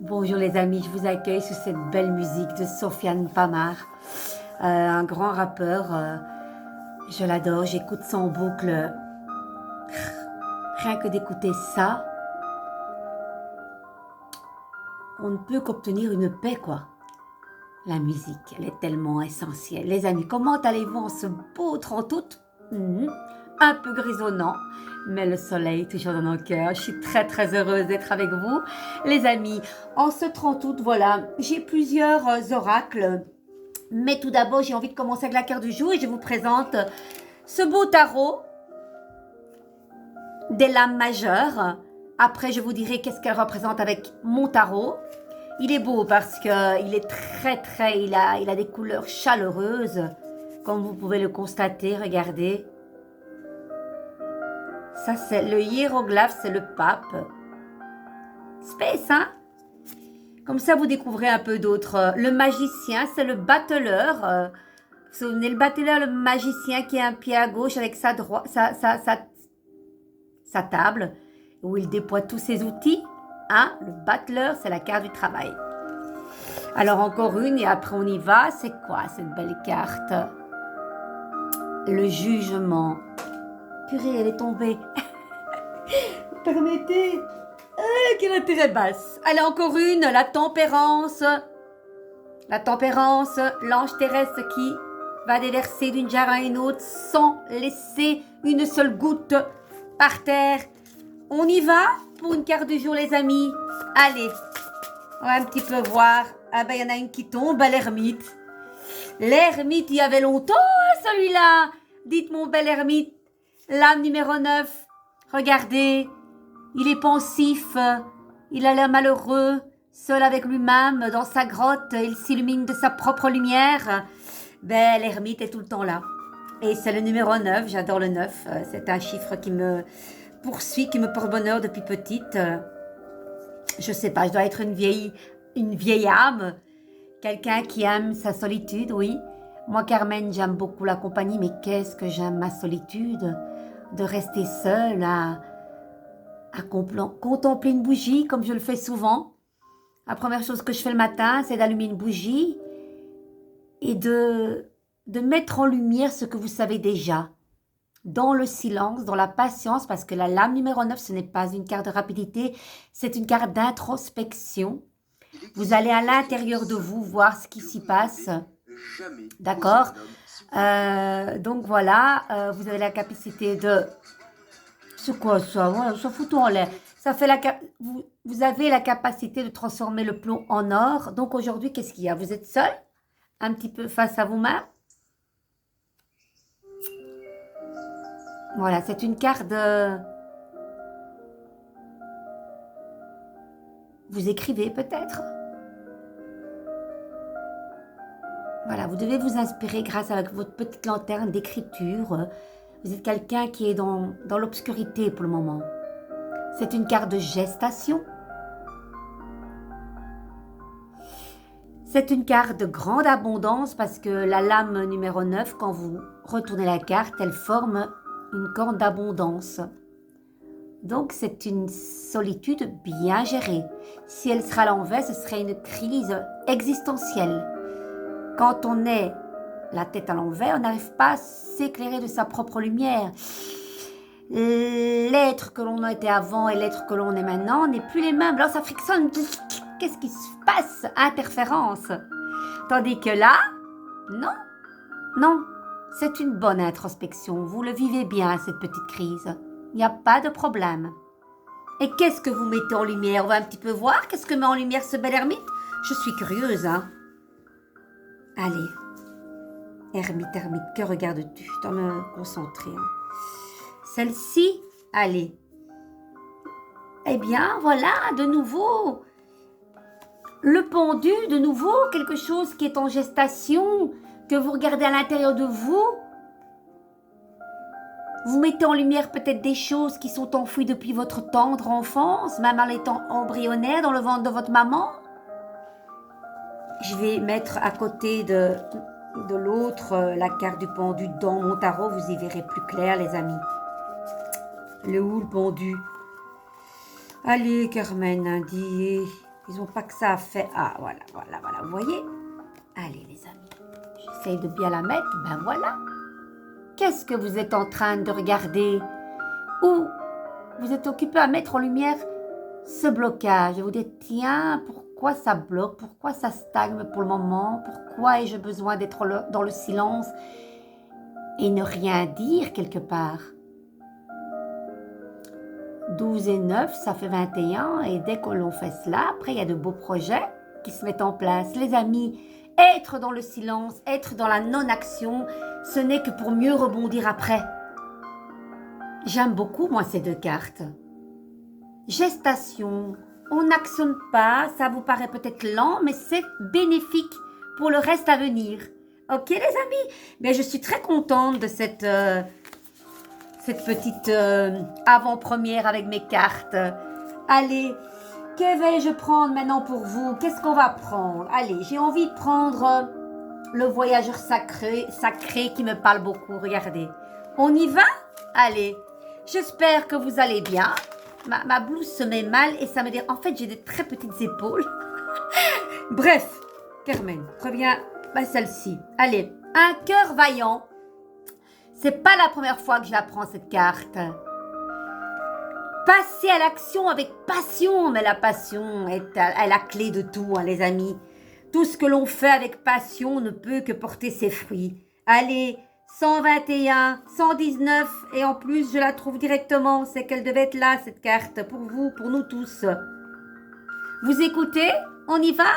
Bonjour les amis, je vous accueille sur cette belle musique de Sofiane Pamar, un grand rappeur. Je l'adore, j'écoute son boucle. Rien que d'écouter ça, on ne peut qu'obtenir une paix, quoi. La musique, elle est tellement essentielle. Les amis, comment allez-vous en ce beau 30 août? Un peu grisonnant, mais le soleil toujours dans nos cœurs. Je suis très très heureuse d'être avec vous. Les amis, en ce 30 août, voilà, j'ai plusieurs oracles. Mais tout d'abord, j'ai envie de commencer avec la carte du jour et je vous présente ce beau tarot des lames majeures. Après, je vous dirai qu'est-ce qu'elle représente avec mon tarot. Il est beau parce qu'il est très, il a des couleurs chaleureuses. Comme vous pouvez le constater, regardez. Ça, c'est le hiéroglyphe, c'est le pape. Space, hein? Comme ça, vous découvrez un peu d'autres. Le magicien, c'est le battleur. Vous vous souvenez, le battleur, le magicien qui a un pied à gauche avec sa table, où il déploie tous ses outils. Hein? Le battleur, c'est la carte du travail. Alors, encore une, et après on y va. C'est quoi cette belle carte? Le jugement. Purée, elle est tombée. Vous permettez? Quel intérêt basse. Allez, encore une, la tempérance. La tempérance, l'ange terrestre qui va déverser d'une jarre à une autre sans laisser une seule goutte par terre. On y va pour une carte du jour, les amis. Allez, on va un petit peu voir. Ah ben, il y en a une qui tombe, l'ermite. L'ermite, il y avait longtemps, celui-là. Dites mon bel ermite. L'âme numéro 9. Regardez, il est pensif, il a l'air malheureux, seul avec lui-même, dans sa grotte, il s'illumine de sa propre lumière. Ben, l'ermite est tout le temps là. Et c'est le numéro 9, j'adore le 9, c'est un chiffre qui me poursuit, qui me porte bonheur depuis petite. Je sais pas, je dois être une vieille âme, quelqu'un qui aime sa solitude, oui. Moi, Carmen, j'aime beaucoup la compagnie, mais qu'est-ce que j'aime ma solitude, de rester seule à contempler une bougie, comme je le fais souvent. La première chose que je fais le matin, c'est d'allumer une bougie et de mettre en lumière ce que vous savez déjà. Dans le silence, dans la patience, parce que la lame numéro 9, ce n'est pas une carte de rapidité, c'est une carte d'introspection. Vous allez à l'intérieur de vous voir ce qui s'y passe. D'accord? Donc voilà, vous avez la capacité de... C'est quoi ça? Ouais, ça fout en l'air. Ça fait vous avez la capacité de transformer le plomb en or. Donc aujourd'hui, qu'est-ce qu'il y a? Vous êtes seul, un petit peu face à vous-même. Voilà, c'est une carte de... Vous écrivez peut-être. Voilà, vous devez vous inspirer grâce à votre petite lanterne d'écriture. Vous êtes quelqu'un qui est dans l'obscurité pour le moment. C'est une carte de gestation. C'est une carte de grande abondance parce que la lame numéro 9, quand vous retournez la carte, elle forme une corne d'abondance. Donc c'est une solitude bien gérée. Si elle sera à l'envers, ce serait une crise existentielle. Quand on est la tête à l'envers, on n'arrive pas à s'éclairer de sa propre lumière. L'être que l'on a été avant et l'être que l'on est maintenant n'est plus les mêmes. Alors ça frictionne. Qu'est-ce qui se passe? Interférence. Tandis que là, non, non, c'est une bonne introspection. Vous le vivez bien, cette petite crise. Il n'y a pas de problème. Et qu'est-ce que vous mettez en lumière? On va un petit peu voir. Qu'est-ce que met en lumière ce bel ermite? Je suis curieuse, hein. Allez. Ermite, que regardes-tu? Je dois me concentrer. Hein. Celle-ci, allez. Eh bien, voilà, de nouveau. Le pendu, de nouveau, quelque chose qui est en gestation, que vous regardez à l'intérieur de vous. Vous mettez en lumière peut-être des choses qui sont enfouies depuis votre tendre enfance, même en étant embryonnaire dans le ventre de votre maman. Je vais mettre à côté de l'autre la carte du pendu dans mon tarot. Vous y verrez plus clair, les amis. Le pendu. Allez, Carmen, dis, Ils n'ont pas que ça à faire. Ah, voilà, voilà, voilà. Vous voyez? Allez, les amis. J'essaye de bien la mettre. Ben voilà. Qu'est-ce que vous êtes en train de regarder? Ou vous êtes occupé à mettre en lumière ce blocage. Et vous dites, tiens, pourquoi ça bloque? Pourquoi ça stagne pour le moment? Pourquoi ai-je besoin d'être dans le silence et ne rien dire quelque part? 12 et 9, ça fait 21. Et dès que l'on fait cela, après, il y a de beaux projets qui se mettent en place. Les amis, être dans le silence, être dans la non-action, ce n'est que pour mieux rebondir après. J'aime beaucoup, moi, ces deux cartes. Gestation, on n'actionne pas, ça vous paraît peut-être lent, mais c'est bénéfique pour le reste à venir. Ok, les amis? Mais je suis très contente de cette petite avant-première avec mes cartes. Allez, que vais-je prendre maintenant pour vous? Qu'est-ce qu'on va prendre? Allez, j'ai envie de prendre le voyageur sacré qui me parle beaucoup. Regardez. On y va? Allez. J'espère que vous allez bien. Ma blouse se met mal et ça me dit... En fait, j'ai des très petites épaules. Bref, Carmen, reviens à celle-ci. Allez, un cœur vaillant. C'est pas la première fois que je la prends, cette carte. Passer à l'action avec passion. Mais la passion est la clé de tout, hein, les amis. Tout ce que l'on fait avec passion ne peut que porter ses fruits. Allez, 121, 119, et en plus, je la trouve directement. C'est qu'elle devait être là, cette carte, pour vous, pour nous tous. Vous écoutez? On y va?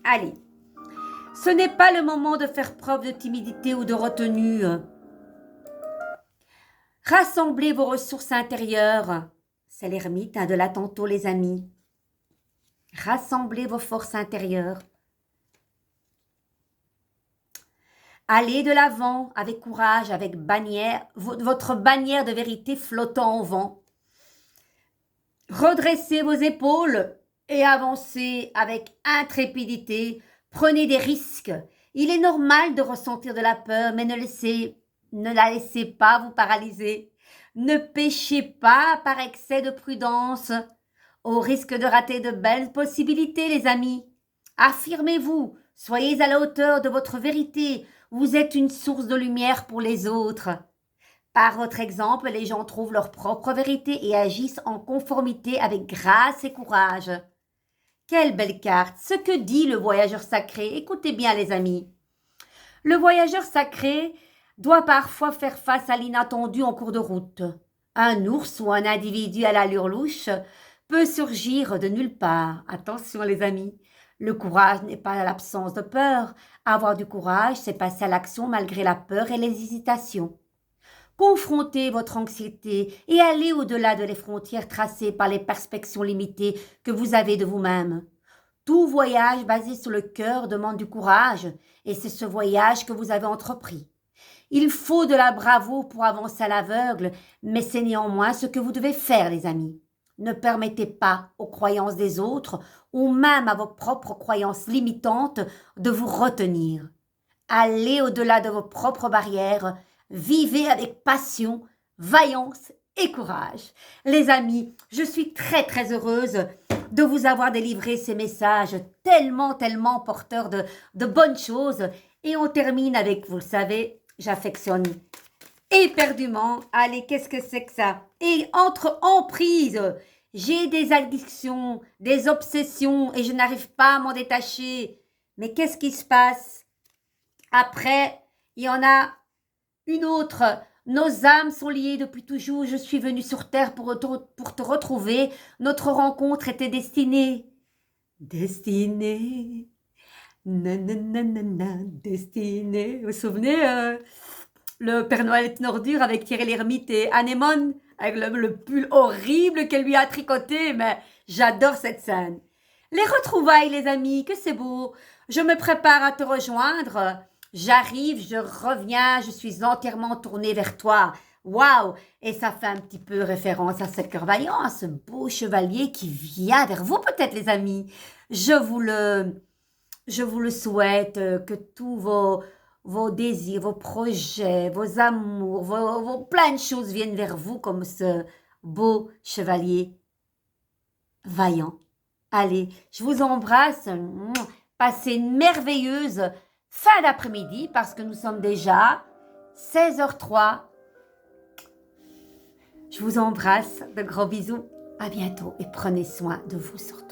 Allez. Ce n'est pas le moment de faire preuve de timidité ou de retenue. Rassemblez vos ressources intérieures. C'est l'ermite de là tantôt, les amis. Rassemblez vos forces intérieures. Allez de l'avant avec courage, avec bannière, votre bannière de vérité flottant au vent. Redressez vos épaules et avancez avec intrépidité. Prenez des risques. Il est normal de ressentir de la peur, mais ne la laissez pas vous paralyser. Ne péchez pas par excès de prudence, au risque de rater de belles possibilités, les amis. Affirmez-vous, soyez à la hauteur de votre vérité. Vous êtes une source de lumière pour les autres. Par votre exemple, les gens trouvent leur propre vérité et agissent en conformité avec grâce et courage. Quelle belle carte! Ce que dit le voyageur sacré, écoutez bien les amis. Le voyageur sacré doit parfois faire face à l'inattendu en cours de route. Un ours ou un individu à l'allure louche peut surgir de nulle part. Attention les amis, le courage n'est pas l'absence de peur. Avoir du courage, c'est passer à l'action malgré la peur et les hésitations. Confrontez votre anxiété et allez au-delà de les frontières tracées par les perspectives limitées que vous avez de vous-même. Tout voyage basé sur le cœur demande du courage et c'est ce voyage que vous avez entrepris. Il faut de la bravoure pour avancer à l'aveugle, mais c'est néanmoins ce que vous devez faire, les amis. Ne permettez pas aux croyances des autres ou même à vos propres croyances limitantes de vous retenir. Allez au-delà de vos propres barrières, vivez avec passion, vaillance et courage. Les amis, je suis très très heureuse de vous avoir délivré ces messages tellement porteurs de bonnes choses. Et on termine avec, vous le savez, j'affectionne éperdument. Allez, qu'est-ce que c'est que ça? Et entre emprises, j'ai des addictions, des obsessions et je n'arrive pas à m'en détacher. Mais qu'est-ce qui se passe? Après, il y en a une autre. Nos âmes sont liées depuis toujours. Je suis venue sur terre pour te retrouver. Notre rencontre était destinée. Destinée. Nanana, destinée. Vous vous souvenez le Père Noël est une ordure avec Thierry Lhermitte et Anémone avec le pull horrible qu'elle lui a tricoté. Mais j'adore cette scène. Les retrouvailles, les amis, que c'est beau. Je me prépare à te rejoindre. J'arrive, je reviens, je suis entièrement tournée vers toi. Waouh! Et ça fait un petit peu référence à ce cœur vaillant, à ce beau chevalier qui vient vers vous peut-être, les amis. Je vous le souhaite, que tous vos désirs, vos projets, vos amours, vos plein de choses viennent vers vous comme ce beau chevalier vaillant. Allez, je vous embrasse. Passez une merveilleuse fin d'après-midi parce que nous sommes déjà 16h03. Je vous embrasse. De gros bisous. À bientôt et prenez soin de vous surtout.